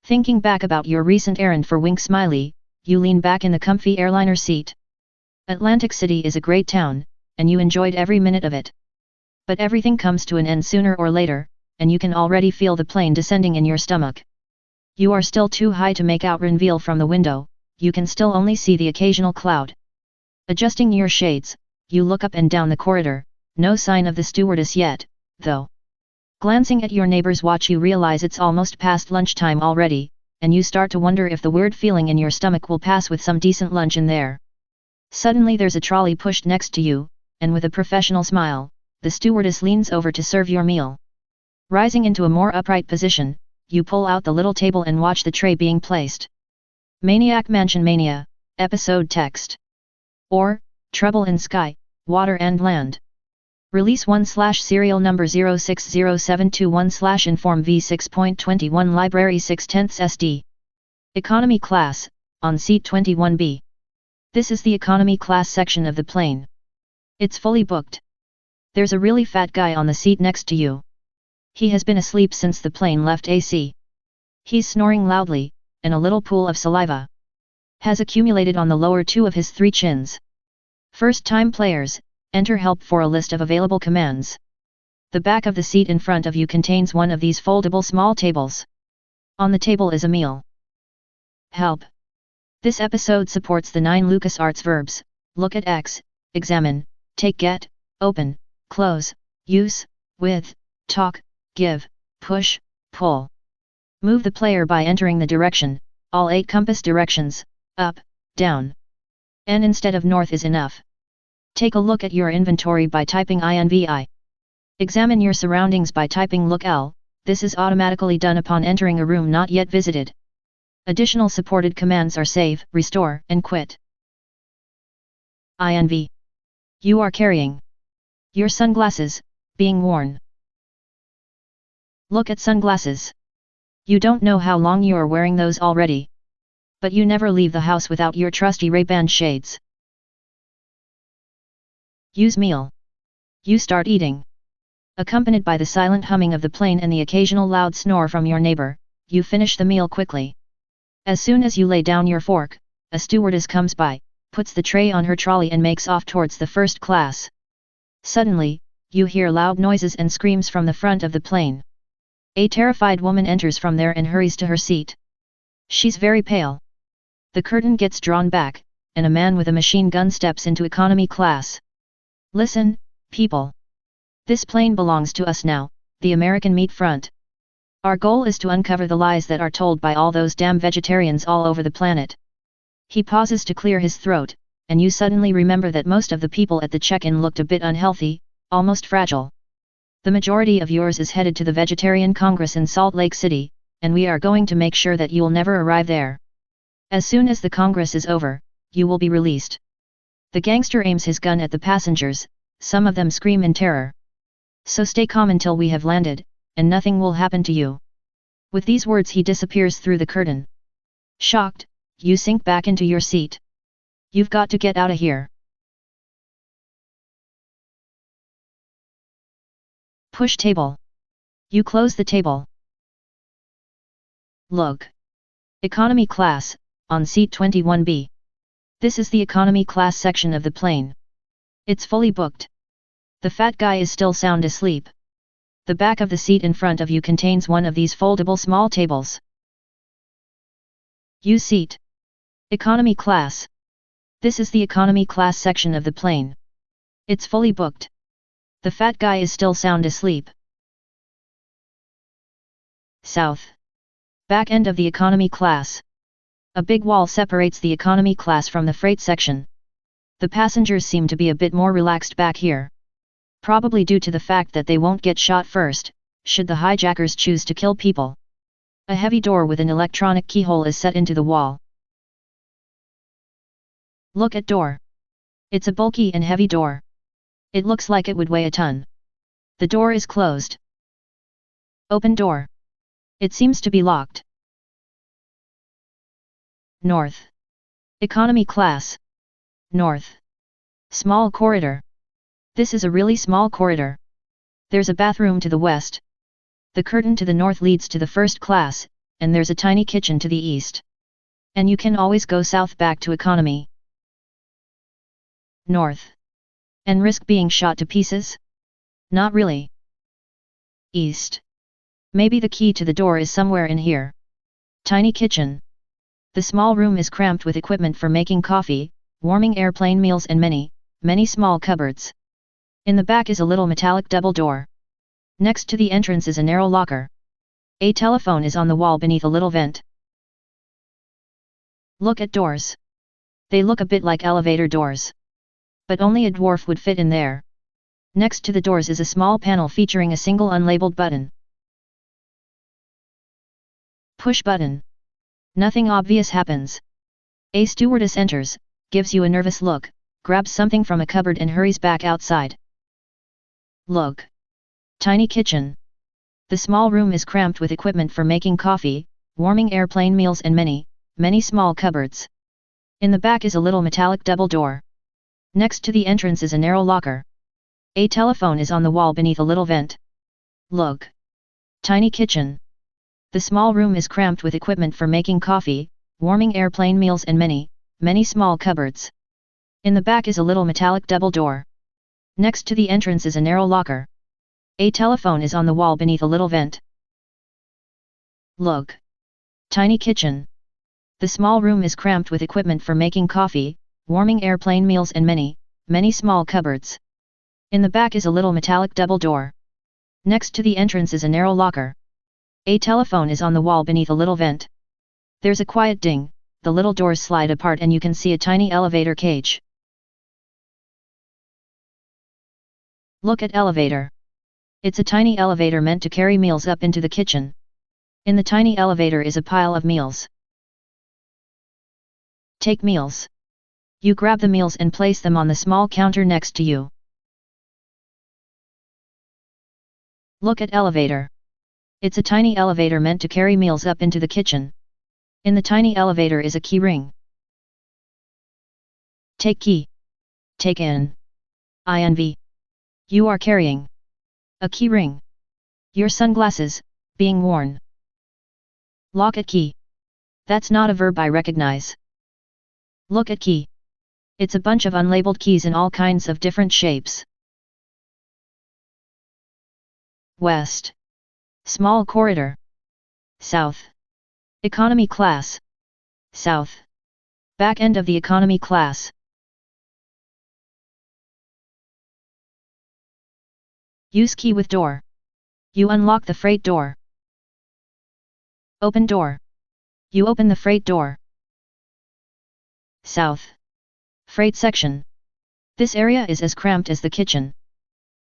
Thinking back about your recent errand for wink smiley, you lean back in the comfy airliner seat. Atlantic City is a great town, and you enjoyed every minute of it. But everything comes to an end sooner or later, and you can already feel the plane descending in your stomach. You are still too high to make out Renville from the window, you can still only see the occasional cloud. Adjusting your shades, you look up and down the corridor, no sign of the stewardess yet, though. Glancing at your neighbor's watch you realize it's almost past lunchtime already, and you start to wonder if the weird feeling in your stomach will pass with some decent lunch in there. Suddenly there's a trolley pushed next to you, and with a professional smile, the stewardess leans over to serve your meal. Rising into a more upright position, you pull out the little table and watch the tray being placed. Maniac Mansion Mania, Episode Text. Or, Trouble in Sky, Water and Land. Release 1/serial number 060721/inform v6.21 library 6/10 SD. Economy class, on seat 21B. This is the economy class section of the plane. It's fully booked. There's a really fat guy on the seat next to you. He has been asleep since the plane left AC. He's snoring loudly, and a little pool of saliva has accumulated on the lower two of his 3 chins. First-time players, enter help for a list of available commands. The back of the seat in front of you contains one of these foldable small tables. On the table is a meal. Help. This episode supports the 9 LucasArts verbs: look at X, examine, take, get, open, close, use, with, talk, give, push, pull. Move the player by entering the direction, all 8 compass directions, up, down. N instead of north is enough. Take a look at your inventory by typing INVI. Examine your surroundings by typing look L, this is automatically done upon entering a room not yet visited. Additional supported commands are save, restore, and quit. INV. You are carrying your sunglasses, being worn. Look at sunglasses. You don't know how long you are wearing those already. But you never leave the house without your trusty Ray-Ban shades. Use meal. You start eating. Accompanied by the silent humming of the plane and the occasional loud snore from your neighbor, you finish the meal quickly. As soon as you lay down your fork, a stewardess comes by, puts the tray on her trolley and makes off towards the first class. Suddenly, you hear loud noises and screams from the front of the plane. A terrified woman enters from there and hurries to her seat. She's very pale. The curtain gets drawn back, and a man with a machine gun steps into economy class. Listen, people. This plane belongs to us now, the American meat front. Our goal is to uncover the lies that are told by all those damn vegetarians all over the planet. He pauses to clear his throat, and you suddenly remember that most of the people at the check-in looked a bit unhealthy, almost fragile. The majority of yours is headed to the Vegetarian Congress in Salt Lake City, and we are going to make sure that you'll never arrive there. As soon as the Congress is over, you will be released. The gangster aims his gun at the passengers, some of them scream in terror. So stay calm until we have landed, and nothing will happen to you. With these words he disappears through the curtain. Shocked, you sink back into your seat. You've got to get out of here. Push table. You close the table. Look. Economy class, on seat 21B. This is the economy class section of the plane. It's fully booked. The fat guy is still sound asleep. The back of the seat in front of you contains one of these foldable small tables. Use seat. Economy class. This is the economy class section of the plane. It's fully booked. The fat guy is still sound asleep. South. Back end of the economy class. A big wall separates the economy class from the freight section. The passengers seem to be a bit more relaxed back here. Probably due to the fact that they won't get shot first, should the hijackers choose to kill people. A heavy door with an electronic keyhole is set into the wall. Look at door. It's a bulky and heavy door. It looks like it would weigh a ton. The door is closed. Open door. It seems to be locked. North. Economy class. North. Small corridor. This is a really small corridor. There's a bathroom to the west. The curtain to the north leads to the first class, and there's a tiny kitchen to the east. And you can always go south back to economy. North. And risk being shot to pieces? Not really. East. Maybe the key to the door is somewhere in here. Tiny kitchen. The small room is cramped with equipment for making coffee, warming airplane meals and many small cupboards. In the back is a little metallic double door. Next to the entrance is a narrow locker. A telephone is on the wall beneath a little vent. Look at doors. They look a bit like elevator doors. But only a dwarf would fit in there. Next to the doors is a small panel featuring a single unlabeled button. Push button. Nothing obvious happens. A stewardess enters, gives you a nervous look, grabs something from a cupboard and hurries back outside. Look. Tiny kitchen. The small room is cramped with equipment for making coffee, warming airplane meals and many small cupboards. In the back is a little metallic double door. Next to the entrance is a narrow locker. A telephone is on the wall beneath a little vent. Look. Tiny kitchen. The small room is cramped with equipment for making coffee, warming airplane meals and many small cupboards. In the back is a little metallic double door. Next to the entrance is a narrow locker. A telephone is on the wall beneath a little vent. Look. Tiny kitchen. The small room is cramped with equipment for making coffee, warming airplane meals and many small cupboards. In the back is a little metallic double door. Next to the entrance is a narrow locker. A telephone is on the wall beneath a little vent. There's a quiet ding, the little doors slide apart and you can see a tiny elevator cage. Look at elevator. It's a tiny elevator meant to carry meals up into the kitchen. In the tiny elevator is a pile of meals. Take meals. You grab the meals and place them on the small counter next to you. Look at elevator. It's a tiny elevator meant to carry meals up into the kitchen. In the tiny elevator is a key ring. Take key. Take in. INV. You are carrying a key ring. Your sunglasses, being worn. Lock at key. That's not a verb I recognize. Look at key. It's a bunch of unlabeled keys in all kinds of different shapes. West. Small corridor. South. Economy class. South. Back end of the economy class. Use key with door. You unlock the freight door. Open door. You open the freight door. South. Freight section. This area is as cramped as the kitchen.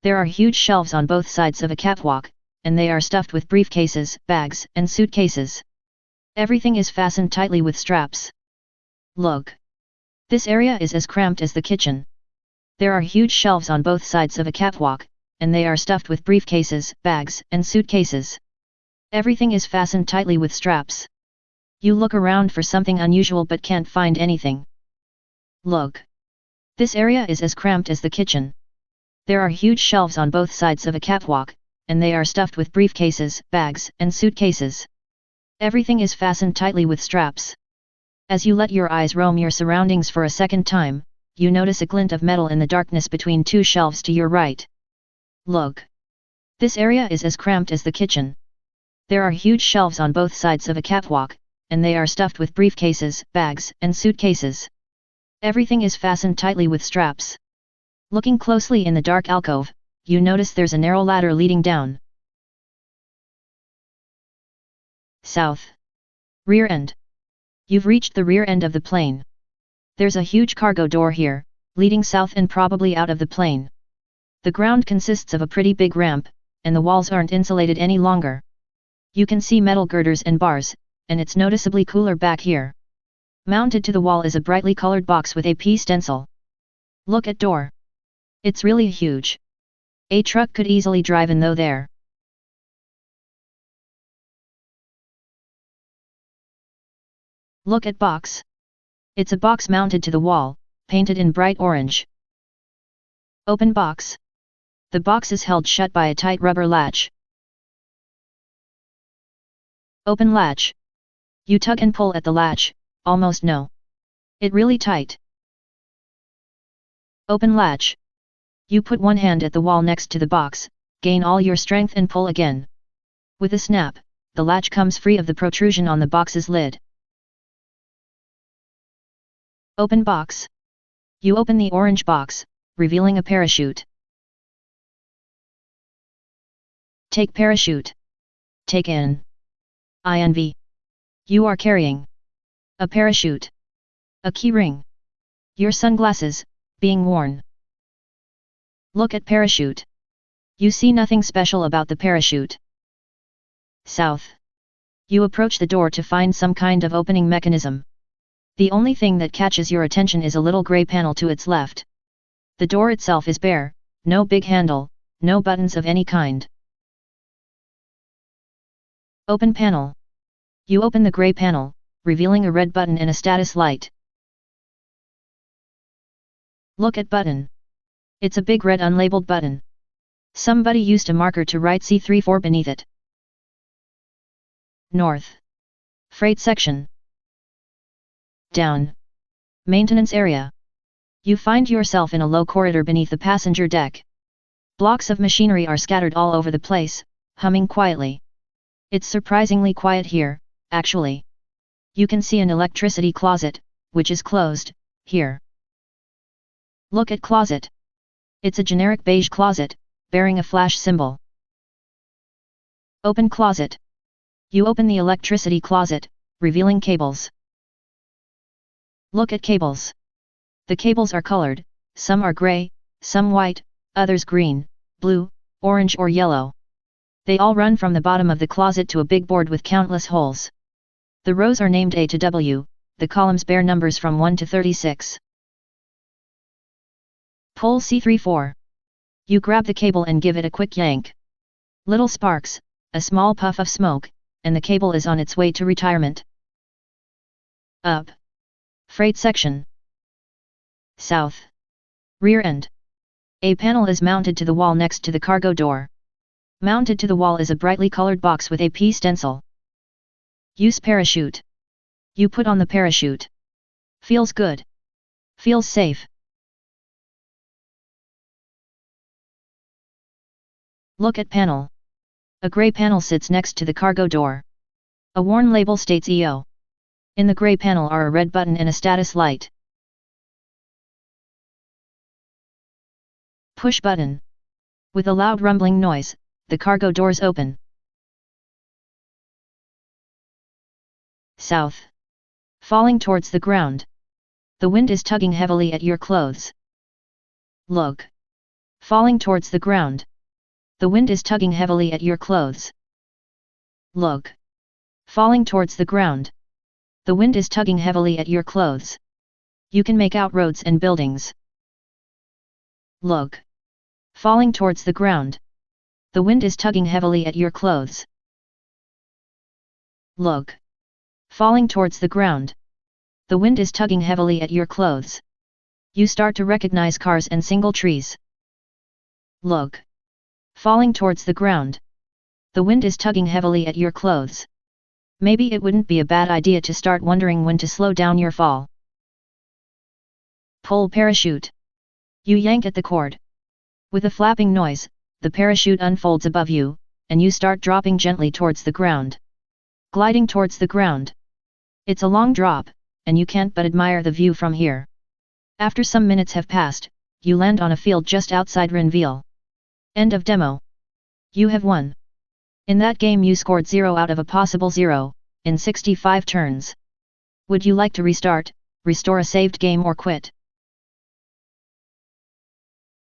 There are huge shelves on both sides of a catwalk, and they are stuffed with briefcases, bags, and suitcases. Everything is fastened tightly with straps. Look. This area is as cramped as the kitchen. There are huge shelves on both sides of a catwalk, and they are stuffed with briefcases, bags, and suitcases. Everything is fastened tightly with straps. You look around for something unusual but can't find anything. Look. This area is as cramped as the kitchen. There are huge shelves on both sides of a catwalk, and they are stuffed with briefcases, bags, and suitcases. Everything is fastened tightly with straps. As you let your eyes roam your surroundings for a second time, you notice a glint of metal in the darkness between two shelves to your right. Look. This area is as cramped as the kitchen. There are huge shelves on both sides of a catwalk, and they are stuffed with briefcases, bags, and suitcases. Everything is fastened tightly with straps. Looking closely in the dark alcove, you notice there's a narrow ladder leading down. South. Rear end. You've reached the rear end of the plane. There's a huge cargo door here, leading south and probably out of the plane. The ground consists of a pretty big ramp, and the walls aren't insulated any longer. You can see metal girders and bars, and it's noticeably cooler back here. Mounted to the wall is a brightly colored box with a P stencil. Look at door. It's really huge. A truck could easily drive in though there. Look at box. It's a box mounted to the wall, painted in bright orange. Open box. The box is held shut by a tight rubber latch. Open latch. You tug and pull at the latch, almost no. It really tight. Open latch. You put one hand at the wall next to the box, gain all your strength and pull again. With a snap, the latch comes free of the protrusion on the box's lid. Open box. You open the orange box, revealing a parachute. Take parachute. Take in. INV. You are carrying a parachute. A key ring. Your sunglasses, being worn. Look at parachute. You see nothing special about the parachute. South. You approach the door to find some kind of opening mechanism. The only thing that catches your attention is a little grey panel to its left. The door itself is bare, no big handle, no buttons of any kind. Open panel. You open the grey panel, revealing a red button and a status light. Look at button. It's a big red unlabeled button. Somebody used a marker to write C34 beneath it. North. Freight section. Down. Maintenance area. You find yourself in a low corridor beneath the passenger deck. Blocks of machinery are scattered all over the place, humming quietly. It's surprisingly quiet here, actually. You can see an electricity closet, which is closed, here. Look at closet. It's a generic beige closet, bearing a flash symbol. Open closet. You open the electricity closet, revealing cables. Look at cables. The cables are colored, some are gray, some white, others green, blue, orange or yellow. They all run from the bottom of the closet to a big board with countless holes. The rows are named A to W, the columns bear numbers from 1 to 36. Pull C34. You grab the cable and give it a quick yank. Little sparks, a small puff of smoke, and the cable is on its way to retirement. Up. Freight section. South. Rear end. A panel is mounted to the wall next to the cargo door. Mounted to the wall is a brightly colored box with a P stencil. Use parachute. You put on the parachute. Feels good. Feels safe. Look at panel. A grey panel sits next to the cargo door. A worn label states EO. In the grey panel are a red button and a status light. Push button. With a loud rumbling noise, the cargo doors open. South. Falling towards the ground. The wind is tugging heavily at your clothes. Look. Falling towards the ground. The wind is tugging heavily at your clothes. Look. Falling towards the ground. The wind is tugging heavily at your clothes. You can make out roads and buildings. Look. Falling towards the ground. The wind is tugging heavily at your clothes. Look. Falling towards the ground. The wind is tugging heavily at your clothes. You start to recognize cars and single trees. Look. Falling towards the ground. The wind is tugging heavily at your clothes. Maybe it wouldn't be a bad idea to start wondering when to slow down your fall. Pull parachute. You yank at the cord. With a flapping noise, the parachute unfolds above you, and you start dropping gently towards the ground. Gliding towards the ground. It's a long drop, and you can't but admire the view from here. After some minutes have passed, you land on a field just outside Renville. End of demo. You have won. In that game you scored 0 out of a possible 0, in 65 turns. Would you like to restart, restore a saved game or quit?